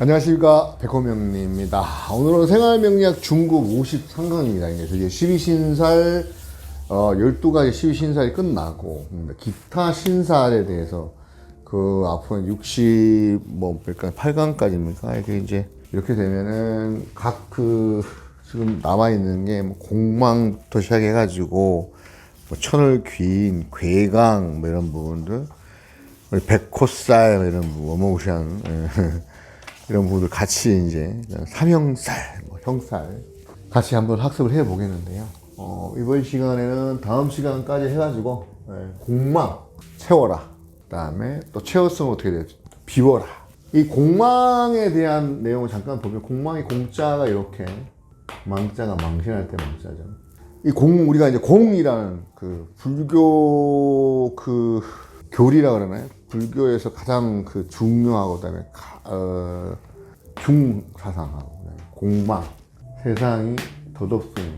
안녕하십니까, 백호명리입니다. 오늘은 생활명리학 중급 53강입니다. 이제 드디어 12신살 12가지 12신살이 끝나고 기타 신살에 대해서 그 앞으로 60 뭐몇 8강까지입니까? 이렇게 이제 이렇게 되면은 각 지금 남아 있는 게 뭐 공망부터 시작해 가지고 뭐 천을 귀인, 괴강 뭐 이런 부분들, 우리 백호살 뭐 이런 어마무시한 이런 부분들 같이 이제 삼형살, 뭐 형살 같이 한번 학습을 해 보겠는데요. 이번 시간에는 다음 시간까지 해가지고 공망 채워라. 그다음에 또 채웠으면 어떻게 되지? 비워라. 이 공망에 대한 내용을 잠깐 보면 공망의 공자가 이렇게 망자가 망신할 때 망자죠. 이 우리가 이제 공이라는 그 불교 교리라 그러나요? 불교에서 가장 중요하고 그다음에 중사상하고 공망, 세상이 덧없으니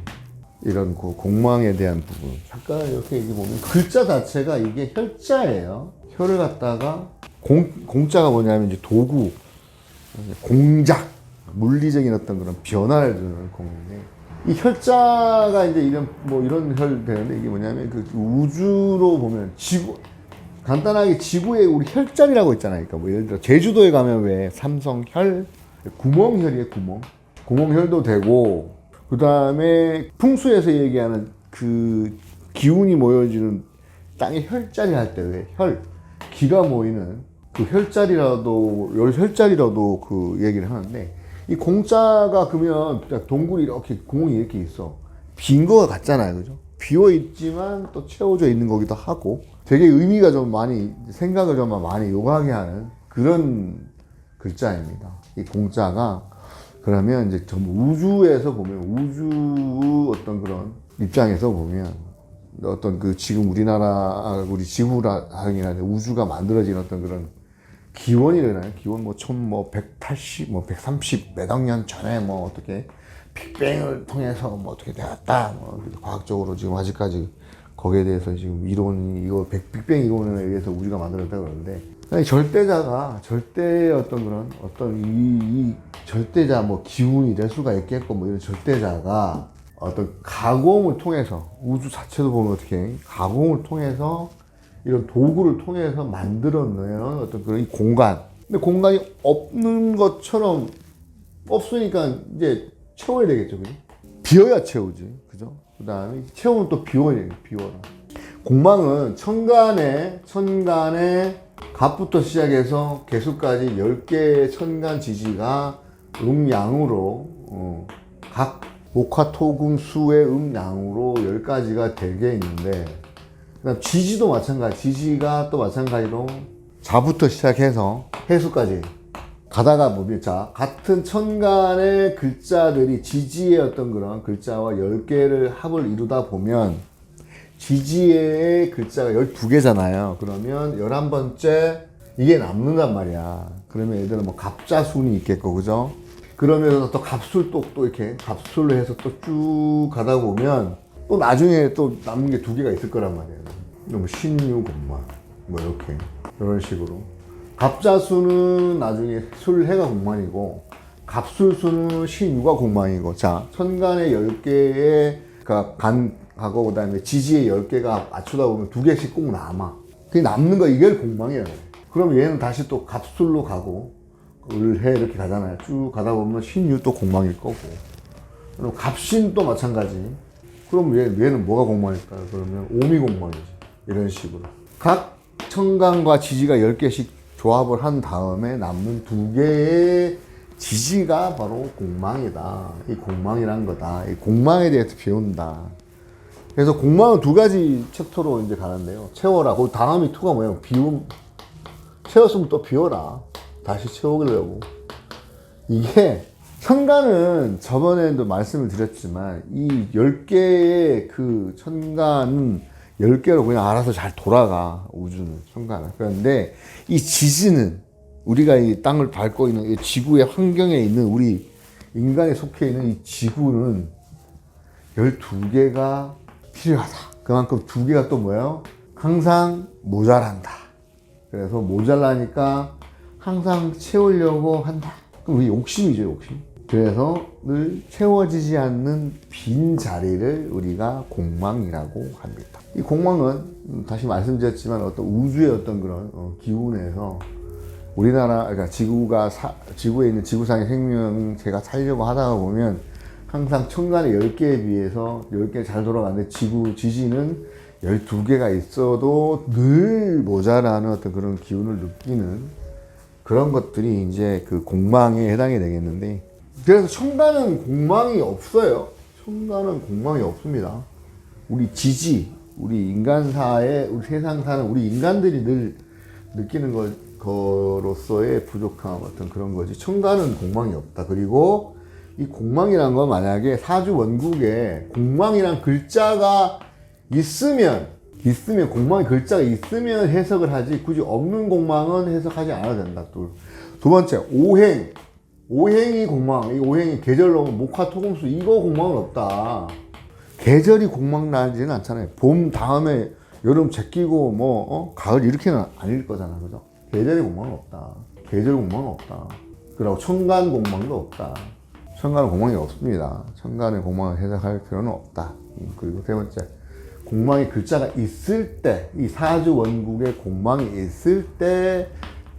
이런 공망에 대한 부분 잠깐 이렇게 얘기 보면 글자 자체가 이게 혈자예요. 혈을 갖다가 공자가 뭐냐면 이제 도구, 공작, 물리적인 어떤 그런 변화를 주는 공인데, 이 혈자가 이제 이런 혈 되는데, 이게 뭐냐면 우주로 보면 지구, 간단하게 지구에 우리 혈자리라고 있잖아요. 그러니까 뭐 예를 들어 제주도에 가면 왜 삼성혈, 구멍혈이에요. 구멍혈도 되고, 그 다음에 풍수에서 얘기하는 그 기운이 모여지는 땅의 혈자리 할 때 왜 기가 모이는 그 혈자리라도 열혈자리라도 그 얘기를 하는데, 이 공자가 그러면 동굴이 이렇게 구멍이 이렇게 있어. 빈 거 같잖아요. 그죠? 비어 있지만 또 채워져 있는 거기도 하고, 되게 의미가 좀 많이, 생각을 좀 많이 요구하게 하는 그런 글자입니다. 이 공자가. 그러면 이제 전부 우주에서 보면, 우주 어떤 그런 입장에서 보면, 어떤 지금 우리 지구라기나 우주가 만들어진 어떤 그런 기원이라나요? 기원 180, 130 몇 억 년 전에 어떻게 빅뱅을 통해서 어떻게 되었다. 과학적으로 지금 아직까지 거기에 대해서 지금 빅뱅 이론에 의해서 우주가 만들어졌다고 그러는데, 절대의 이 절대자, 기운이 될 수가 있겠고, 이런 절대자가 어떤 가공을 통해서, 우주 자체도 보면 어떻게, 가공을 통해서, 이런 도구를 통해서 만들어내는 어떤 그런 공간. 근데 공간이 없는 것처럼, 없으니까 이제 채워야 되겠죠, 그죠? 비워야 채우지, 그죠? 그 다음에 채우면 또 비워야 돼, 비워라. 공망은 천간에 갑부터 시작해서 개수까지 10개의 천간 지지가 음양으로, 각 목화토금수의 음양으로 10가지가 되게 있는데, 그다음 지지도 마찬가지, 지지가 또 마찬가지로 자부터 시작해서 해수까지 가다가 보면, 같은 천간의 글자들이 지지의 어떤 그런 글자와 10개를 합을 이루다 보면 지지의 글자가 12개잖아요. 그러면 11번째 이게 남는단 말이야. 그러면 예를 들어 갑자순이 있겠고, 그죠? 그러면서 또 갑술도 또 이렇게 갑술로 해서 또 쭉 가다 보면 또 나중에 또 남는 게 2개가 있을 거란 말이에요. 신유, 공망, 이렇게 이런 식으로. 갑자수는 나중에 술해가 공망이고, 갑술수는 신유가 공망이고. 자, 천간의 10개의 간하고 그 다음에 지지의 10개가 맞추다 보면 2개씩 꼭 남아. 그 남는 거, 이게 공망이에요. 그럼 얘는 다시 또 갑술로 가고, 을해 이렇게 가잖아요. 쭉 가다 보면 신유 또 공망일 거고. 그럼 갑신 또 마찬가지. 그럼 얘는 뭐가 공망일까요? 그러면 오미 공망이지. 이런 식으로. 각 천간과 지지가 10개씩 조합을 한 다음에 남는 2개의 지지가 바로 공망이다. 이 공망이란 거다. 이 공망에 대해서 배운다. 그래서 공망은 2가지 챕터로 이제 가는데요. 채워라. 그 다음이 2가 뭐예요? 채웠으면 또 비워라. 다시 채우려고. 이게 천간은 저번에도 말씀을 드렸지만, 이 10개의 천간은 10개로 그냥 알아서 잘 돌아가, 우주는, 천간은. 그런데 이 지지는, 우리가 이 땅을 밟고 있는 이 지구의 환경에 있는 우리 인간에 속해 있는 이 지구는 12개가 필요하다. 그만큼 2개가 또 뭐예요? 항상 모자란다. 그래서 모자라니까 항상 채우려고 한다. 그럼 우리 욕심이죠, 욕심. 그래서 늘 채워지지 않는 빈 자리를 우리가 공망이라고 합니다. 이 공망은 다시 말씀드렸지만 어떤 우주의 어떤 그런 기운에서 우리나라, 그러니까 지구에 있는 지구상의 생명체가 살려고 하다가 보면 항상 천간에 10개에 비해서 10개 잘 돌아가는데 지진은 12개가 있어도 늘 모자라는 어떤 그런 기운을 느끼는 그런 것들이 이제 그 공망에 해당이 되겠는데, 그래서 천간은 공망이 없어요. 천간은 공망이 없습니다. 우리 우리 인간사에, 우리 세상 사는 우리 인간들이 늘 느끼는 거로서의 부족함, 어떤 그런 거지. 천간은 공망이 없다. 그리고 이 공망이란 건 만약에 사주 원국에 공망이란 글자가 있으면 공망의 글자가 있으면 해석을 하지, 굳이 없는 공망은 해석하지 않아도 된다. 두 번째, 오행이 공망. 이 오행이 계절로 목화토금수, 이거 공망은 없다. 계절이 공망 나지는 않잖아요. 봄 다음에 여름 제끼고 가을 이렇게는 아닐 거잖아, 그죠? 계절이 공망은 없다. 계절 공망은 없다. 그리고 천간 공망도 없다. 천간은 공망이 없습니다. 천간의 공망을 해석할 필요는 없다. 그리고 세 번째, 공망의 글자가 있을 때, 이 사주 원국에 공망이 있을 때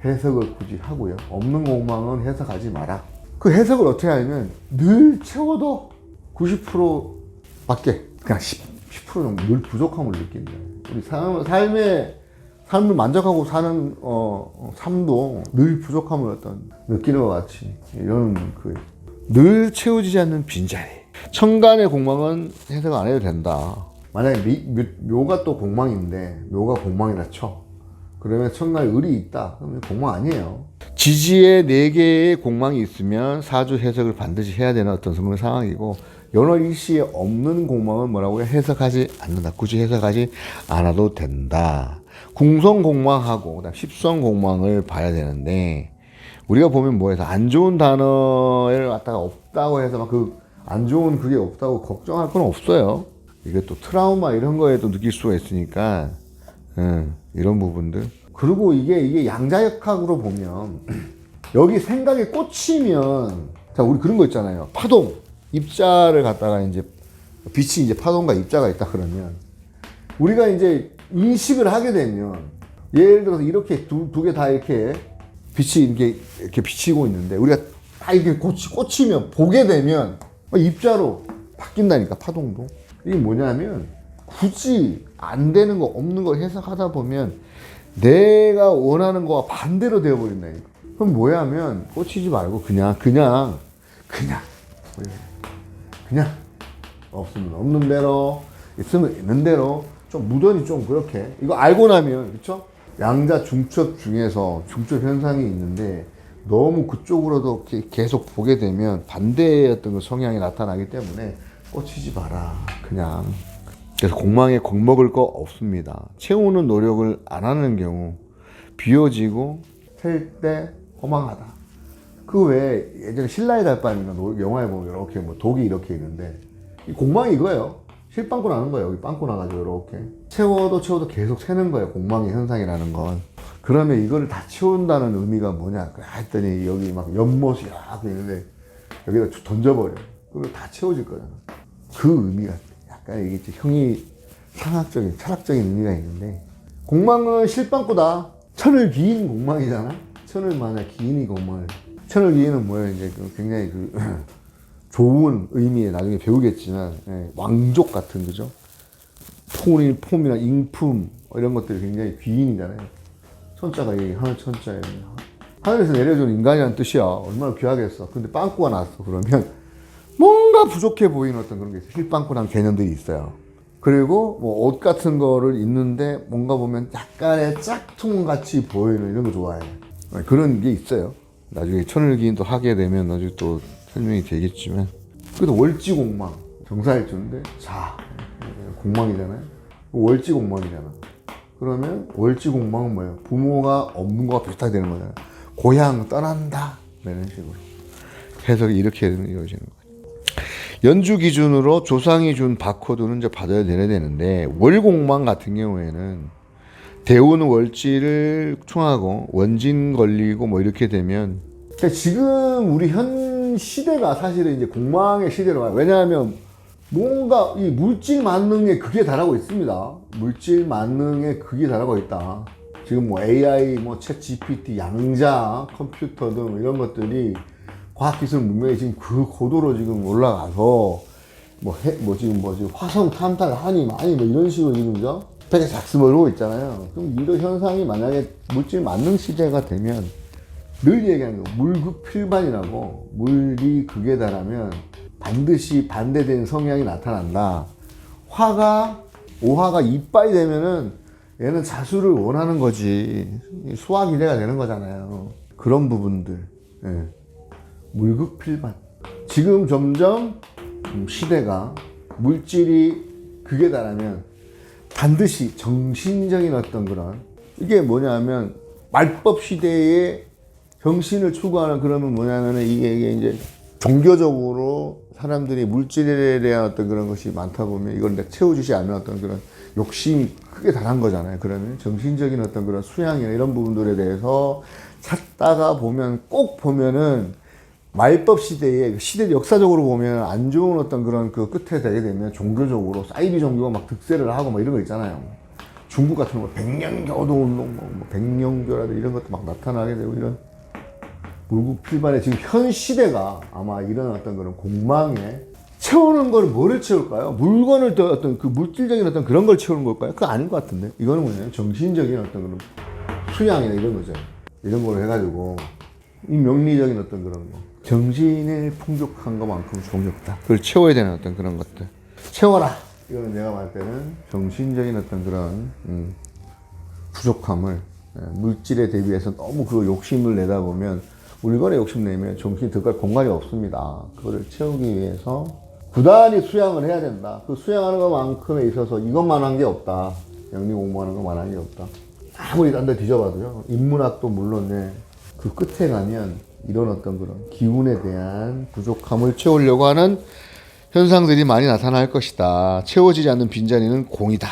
해석을 굳이 하고요. 없는 공망은 해석하지 마라. 그 해석을 어떻게 하냐면 늘 채워도 90%밖에, 그냥 10% 정도 늘 부족함을 느낀다. 우리 삶을 만족하고 사는 삶도 늘 부족함을 느끼는 것 같이, 이런 늘 채워지지 않는 빈자리. 천간의 공망은 해석 안 해도 된다. 만약에 묘가 또 공망인데, 묘가 공망이라 쳐. 그러면 천간에 을이 있다. 그러면 공망 아니에요. 지지에 4개의 공망이 있으면 사주 해석을 반드시 해야 되는 어떤 그런 상황이고, 연월일시에 없는 공망은 뭐라고요? 해석하지 않는다. 굳이 해석하지 않아도 된다. 궁성 공망하고 그다음 십성 공망을 봐야 되는데, 우리가 보면 뭐해서 안 좋은 단어를 갖다가 없다고 해서 막 안 좋은 그게 없다고 걱정할 건 없어요. 이게 또 트라우마 이런 거에도 느낄 수가 있으니까, 이런 부분들. 그리고 이게 양자역학으로 보면 여기 생각에 꽂히면, 자, 우리 그런 거 있잖아요. 파동, 입자를 갖다가 이제 빛이 이제 파동과 입자가 있다 그러면 우리가 이제 인식을 하게 되면, 예를 들어서 이렇게 두 개 다 이렇게 빛이 이렇게 비치고 있는데 우리가 다 이렇게 꽂히면 보게 되면 입자로 바뀐다니까, 파동도. 이게 뭐냐면 굳이 안 되는 거 없는 거 해석하다 보면 내가 원하는 거와 반대로 되어버린다니까. 그럼 뭐야 하면 꽂히지 말고 그냥 없으면 없는 대로, 있으면 있는 대로, 좀 무던히 좀 그렇게, 이거 알고 나면, 그쵸? 양자 중첩 중에서 중첩 현상이 있는데 너무 그쪽으로도 계속 보게 되면 반대의 어떤 그 성향이 나타나기 때문에 꽂히지 마라, 그냥. 그래서 공망에 겁먹을 거 없습니다. 채우는 노력을 안 하는 경우 비워지고 셀 때 허망하다. 그 외에 예전에 신라의 달밤인가 영화에 보면 이렇게 독이 이렇게 있는데, 이 공망이 이거예요. 실빵꾸 나는 거예요. 여기 빵꾸 나가지고 이렇게 채워도 계속 새는 거예요. 공망의 현상이라는 건. 그러면 이거를 다 채운다는 의미가 뭐냐 했더니, 여기 막 연못이 이렇게 있는데 여기다 던져버려. 그리고 다 채워질 거잖아. 그 의미가 약간 이게 형이 상학적인 철학적인 의미가 있는데, 공망은 실빵꾸다. 천을 기인 공망이잖아. 천을 만약 기인이 공망을, 천을 기인은 뭐예요? 이제 굉장히 좋은 의미에 나중에 배우겠지만, 왕족 같은, 그죠? 폼이나 인품 이런 것들이 굉장히 귀인이잖아요. 천자가 이 하늘 천자에 하늘에서 내려준 인간이라는 뜻이야. 얼마나 귀하겠어. 근데 빵꾸가 났어. 그러면 뭔가 부족해 보이는 어떤 그런 게 있어요. 실빵꾸란 개념들이 있어요. 그리고 옷 같은 거를 입는데 뭔가 보면 약간의 짝퉁같이 보이는 이런 거 좋아해요. 그런 게 있어요. 나중에 천을기인도 하게 되면 나중에 또 설명이 되겠지만, 그래도 월지공망, 정사일주인데 공망이잖아요. 월지공망이잖아. 그러면 월지공망은 뭐예요? 부모가 없는 거와 비슷하게 되는 거잖아요. 고향 떠난다, 이런 식으로 해석이 이렇게 이루어지는 거예요. 연주 기준으로 조상이 준 바코드는 이제 받아야 되는데, 월공망 같은 경우에는 대우는 월지를 충하고 원진 걸리고 이렇게 되면 지금 우리 현 시대가 사실은 이제 공망의 시대로 가요. 왜냐하면 뭔가 이 물질 만능의 극에 달하고 있습니다. 물질 만능의 극에 달하고 있다. 지금 뭐 AI, 뭐 챗 GPT, 양자, 컴퓨터 등 이런 것들이 과학기술 문명이 지금 그 고도로 지금 올라가서 지금 화성 탐사하니 많이 뭐 이런 식으로 지금 그죠? 스펙에 작습을 있잖아요. 그럼 이런 현상이 만약에 물질 만능 시대가 되면 늘 얘기하는 거 물극필반이라고 물이 극에 달하면 반드시 반대되는 성향이 나타난다. 오화가 이빠이 되면은 얘는 자수를 원하는 거지. 수화기대가 되는 거잖아요. 그런 부분들. 예. 물극필반. 지금 점점 시대가 물질이 극에 달하면 반드시 정신적인 어떤 그런 이게 뭐냐면 말법 시대에 정신을 추구하는 그러면 뭐냐면은 이게 이제 종교적으로 사람들이 물질에 대한 어떤 그런 것이 많다 보면 이걸 내가 채워주지 않는 어떤 그런 욕심이 크게 달한 거잖아요. 그러면 정신적인 어떤 그런 수양이나 이런 부분들에 대해서 찾다가 보면 꼭 보면은 말법 시대에 시대 역사적으로 보면 안 좋은 어떤 그런 그 끝에 되게 되면 종교적으로 사이비 종교가 막 득세를 하고 막 이런 거 있잖아요. 중국 같은 거 백년교도 운동, 뭐 백년교라든지 이런 것도 막 나타나게 되고 이런 물극필반의 지금 현 시대가 아마 이런 어떤 그런 공망에 채우는 걸 뭐를 채울까요? 물건을 또 어떤 그 물질적인 어떤 그런 걸 채우는 걸까요? 그거 아닌 것 같은데. 이거는 뭐냐면 정신적인 어떤 그런 수양이나 이런 거죠. 이런 걸 해가지고 이 명리적인 어떤 그런 거. 정신을 풍족한 것만큼 좋은 게 없다. 그걸 채워야 되는 어떤 그런 것들. 채워라! 이거는 내가 말할 때는 정신적인 어떤 그런 부족함을 물질에 대비해서 너무 그 욕심을 내다 보면 물건에 욕심내면 정신이 들어갈 공간이 없습니다. 그거를 채우기 위해서 부단히 수양을 해야 된다. 그 수양하는 것만큼에 있어서 이것만 한 게 없다. 영리 공부하는 것만 한 게 없다. 아무리 딴 데 뒤져봐도요. 인문학도 물론 그 끝에 가면 이런 어떤 그런 기운에 대한 부족함을 채우려고 하는 현상들이 많이 나타날 것이다. 채워지지 않는 빈자리는 공이다.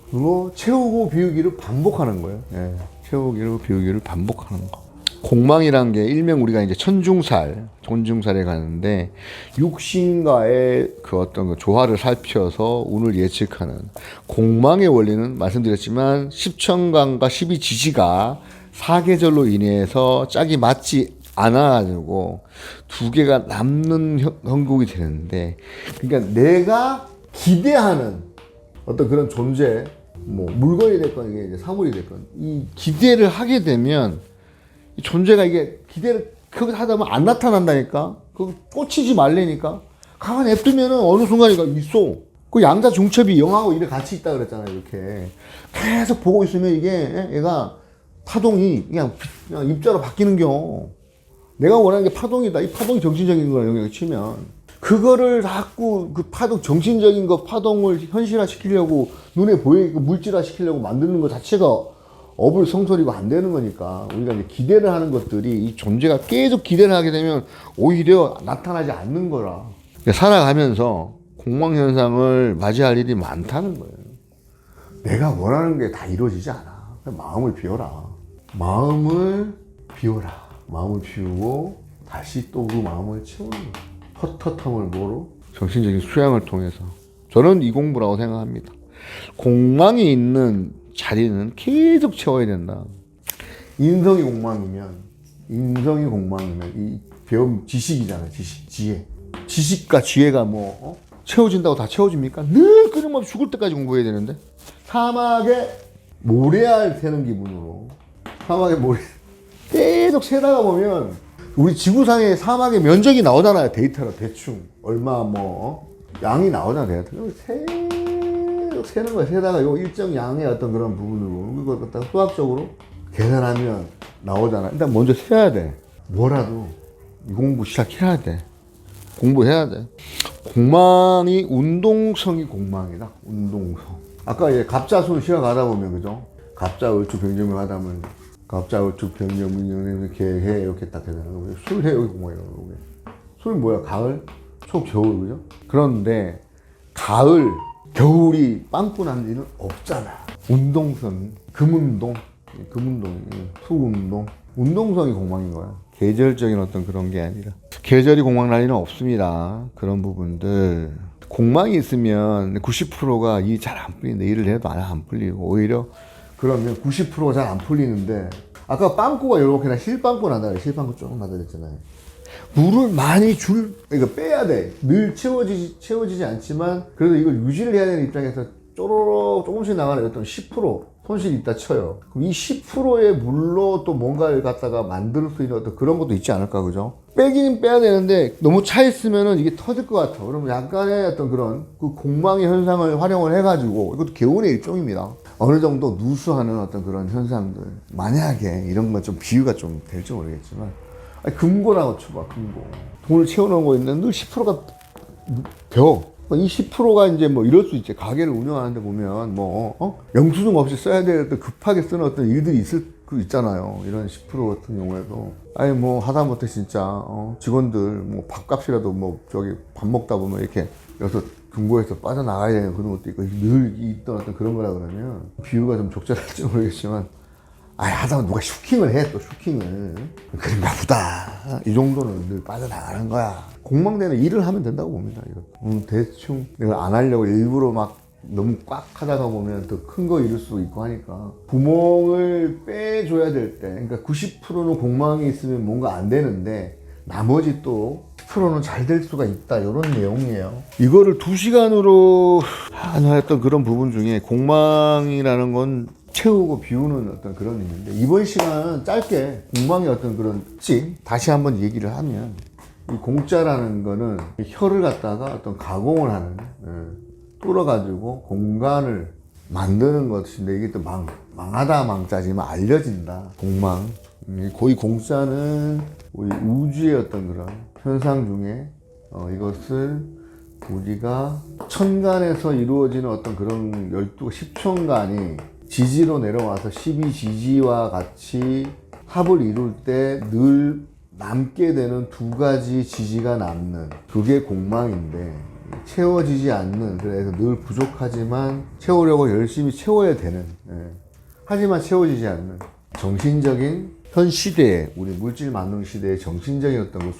그리고 채우고 비우기를 반복하는 거예요. 예. 채우기를 비우기를 반복하는 거. 공망이란 게 일명 우리가 이제 존중살에 가는데 육신과의 그 어떤 그 조화를 살펴서 운을 예측하는 공망의 원리는 말씀드렸지만 십천간과 십이지지가 사계절로 인해서 짝이 맞지 않아가지고 두 개가 남는 형국이 되는데 그러니까 내가 기대하는 어떤 그런 존재 뭐 물건이 됐건 이게 이제 사물이 됐건 이 기대를 하게 되면 이 존재가 이게 기대를 그렇게 하다 보면 안 나타난다니까. 그 꽂히지 말래니까. 가만 냅두면은 어느 순간이가 있어. 그 양자 중첩이 영하고 일에 같이 있다 그랬잖아요. 이렇게 계속 보고 있으면 이게 얘가 파동이 그냥 입자로 바뀌는겨. 내가 원하는 게 파동이다. 이 파동이 정신적인 거야. 영역을 치면 그거를 자꾸 그 파동 정신적인 거 파동을 현실화 시키려고 눈에 보이게 물질화 시키려고 만드는 것 자체가 어불성설이고 안 되는 거니까 우리가 이제 기대를 하는 것들이 이 존재가 계속 기대를 하게 되면 오히려 나타나지 않는 거라. 살아가면서 공망현상을 맞이할 일이 많다는 거예요. 내가 원하는 게 다 이루어지지 않아. 마음을 비워라. 마음을 비워라. 마음을 비우고 다시 또 그 마음을 채우는 거예요. 헛헛함을 뭐로? 정신적인 수양을 통해서. 저는 이 공부라고 생각합니다. 공망이 있는 자리는 계속 채워야 된다. 인성이 공망이면 이 배움 지식이잖아요. 지혜. 지식과 지혜가 채워진다고 다 채워집니까? 늘 끊임없이 죽을 때까지 공부해야 되는데 사막에 모래알 새는 기분으로 사막에 모래 계속 세다가 보면 우리 지구상의 사막의 면적이 나오잖아요. 데이터로 대충 얼마 양이 나오잖아요. 계속 세는 거야. 세다가 요 일정 양의 어떤 그런 부분으로 이걸 갖다가 수학적으로 계산하면 나오잖아. 일단 먼저 세야 돼. 뭐라도 이 공부 시작해야 돼. 공부해야 돼. 공망이 운동성이 공망이다. 운동성. 아까 이제 갑자술 시작하다 보면 그죠? 갑자을축 병정명 하다 보면 갑자을축 병정명 개해 이렇게 딱 되잖아요. 술해 여기 공망이라고 그러고. 술 뭐야? 가을, 초, 겨울 그죠? 그런데 가을, 겨울이 빵꾸난 일은 없잖아. 운동성이 금운동, 수운동, 운동성이 공망인 거야. 계절적인 어떤 그런 게 아니라. 계절이 공망 난리는 없습니다. 그런 부분들. 공망이 있으면 90%가 이 잘 안 풀리는데 일을 해도 안 풀리고 오히려 그러면 90%가 잘 안 풀리는데 아까 빵꾸가 이렇게 실빵꾸 난다 그래. 실빵꾸 조금 나다 그랬잖아요. 물을 많이 그러니까 빼야 돼. 늘 채워지지 않지만 그래도 이걸 유지를 해야 되는 입장에서 쪼로록 조금씩 나가는 어떤 10% 손실이 있다 쳐요. 그럼 이 10%의 물로 또 뭔가를 갖다가 만들 수 있는 어떤 그런 것도 있지 않을까, 그죠? 빼기는 빼야 되는데 너무 차 있으면은 이게 터질 것 같아. 그러면 약간의 어떤 그런 그 공망의 현상을 활용을 해가지고 이것도 개운의 일종입니다. 어느 정도 누수하는 어떤 그런 현상들. 만약에 이런 건 좀 비유가 좀 될지 모르겠지만 아니, 금고라고 쳐봐, 금고. 돈을 채워놓은 거 있는데 10%가 벼. 이 10%가 이제 뭐 이럴 수 있지. 가게를 운영하는데 보면 영수증 없이 써야 될 때 급하게 쓰는 어떤 일들이 있잖아요. 이런 10% 같은 경우에도. 아니 뭐 하다못해 진짜 직원들 뭐 밥값이라도 뭐 저기 밥 먹다 보면 이렇게 여기서 금고에서 빠져나가야 되는 그런 것도 있고 늘 있던 어떤 그런 거라 그러면 비유가 좀 적절할지 모르겠지만 하다가 누가 슈킹을 해, 또 슈킹을. 그런가 보다. 이 정도는 늘 빠져나가는 거야. 공망대는 일을 하면 된다고 봅니다, 이거. 대충 내가 안 하려고 일부러 막 너무 꽉 하다가 보면 더 큰 거 이룰 수도 있고 하니까. 구멍을 빼줘야 될 때, 그러니까 90%는 공망이 있으면 뭔가 안 되는데, 나머지 또 10%는 잘 될 수가 있다, 이런 내용이에요. 이거를 2시간으로 하나 했던 그런 부분 중에 공망이라는 건 채우고 비우는 어떤 그런 의미인데 이번 시간은 짧게 공망의 어떤 그런 다시 한번 얘기를 하면 이 공짜라는 거는 혀를 갖다가 어떤 가공을 하는 뚫어가지고 공간을 만드는 것인데 이게 또 망하다 망자지만 알려진다 공망. 거의 공짜는 우리 우주의 어떤 그런 현상 중에 이것을 우리가 천간에서 이루어지는 어떤 그런 10천간이 지지로 내려와서 12지지와 같이 합을 이룰 때 늘 남게 되는 두 가지 지지가 남는 그게 공망인데 채워지지 않는, 그래서 늘 부족하지만 채우려고 열심히 채워야 되는, 하지만 채워지지 않는 정신적인 현 시대에 우리 물질 만능 시대의 정신적인 어떤 그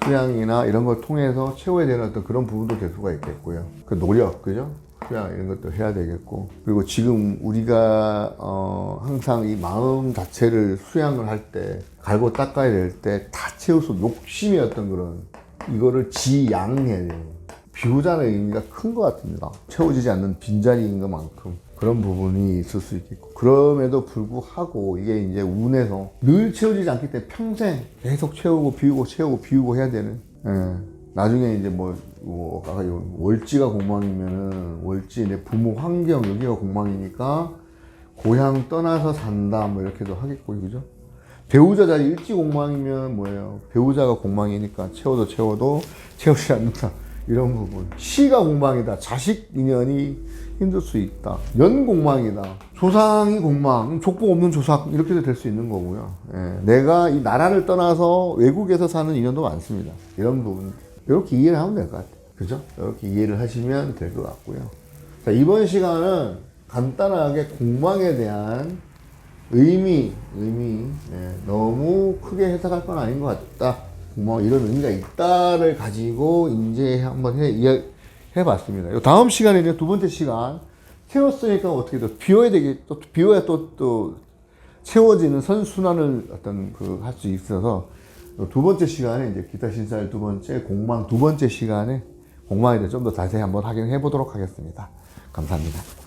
수양이나 이런 걸 통해서 채워야 되는 어떤 그런 부분도 될 수가 있겠고요. 그 노력, 그죠? 수양 이런 것도 해야 되겠고, 그리고 지금 우리가 항상 이 마음 자체를 수양을 할 때 갈고 닦아야 될 때 다 채울 수 욕심이 어떤 그런 이거를 지양해야 돼요. 비우자는 의미가 큰 것 같습니다. 채워지지 않는 빈자리인 것만큼 그런 부분이 있을 수 있겠고, 그럼에도 불구하고 이게 이제 운에서 늘 채워지지 않기 때문에 평생 계속 채우고 비우고 해야 되는. 나중에 이제 아까 월지가 공망이면은 월지 내 부모 환경 여기가 공망이니까 고향 떠나서 산다 뭐 이렇게도 하겠고, 그죠? 배우자 자리 일지 공망이면 뭐예요? 배우자가 공망이니까 채워도 채우지 않는다. 이런 부분. 시가 공망이다. 자식 인연이 힘들 수 있다. 연 공망이다. 조상이 공망, 족보 없는 조상 이렇게도 될 수 있는 거고요. 내가 이 나라를 떠나서 외국에서 사는 인연도 많습니다. 이런 부분 이렇게 이해를 하면 될 것 같아요. 그죠? 이렇게 이해를 하시면 될 것 같고요. 자, 이번 시간은 간단하게 공망에 대한 의미 너무 크게 해석할 건 아닌 것 같다. 이런 의미가 있다를 가지고 이제 한번 해봤습니다. 다음 시간에 이제 두 번째 시간 채웠으니까 어떻게 또 비워야 또 채워지는 선순환을 할 수 있어서 두 번째 시간에 이제 기타 신사의 두 번째 공망 두 번째 시간에 공망에 대해 좀 더 자세히 한번 확인해 보도록 하겠습니다. 감사합니다.